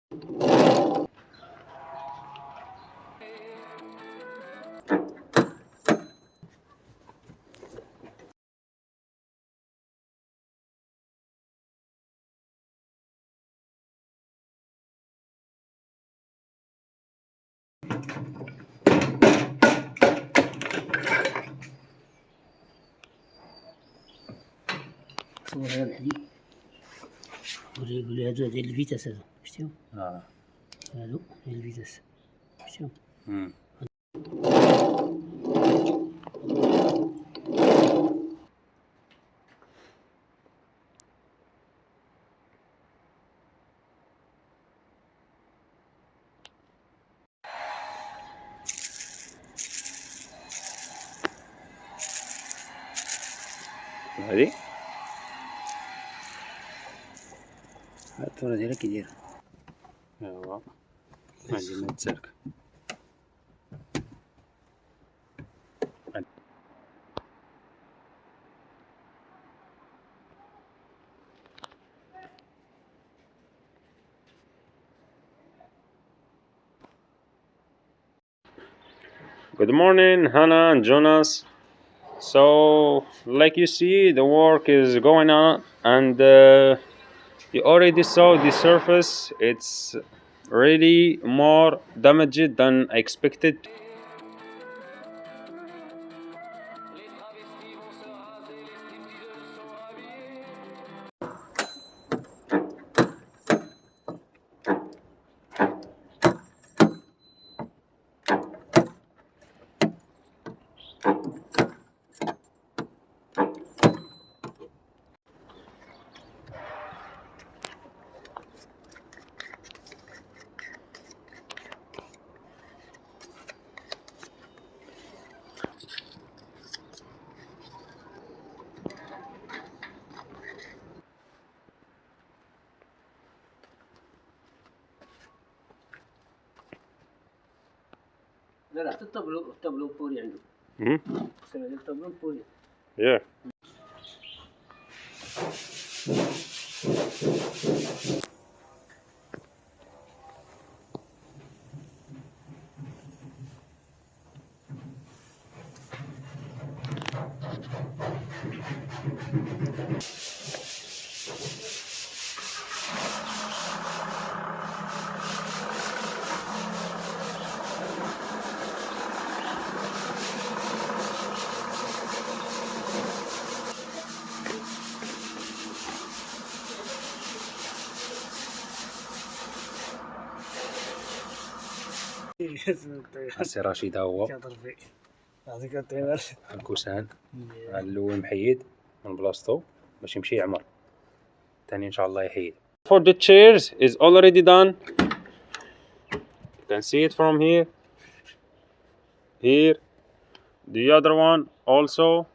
صور هذا الحديد وريقولي هادو ديال الفيتاس هادو شتيهم؟ هادو ديال الفيتاس شتيهم؟ هادي الطورة ديالها كي دايرة. ايوا هادي ما تسالك. Good morning, Hannah and Jonas. So, like you see, the work is going on, and you already saw the surface. It's really more damaged than expected. لا حتى الطابلو بوري عنده. السنة ديال الطابلو بوري. Yeah. السي رشيد ها هو يعطيك الطيبة. الكوسان الاول محيد من بلاصتو باش يمشي يعمر، تاني ان شاء الله يحيد. For the chairs is already done. You can see it from here. The other one also.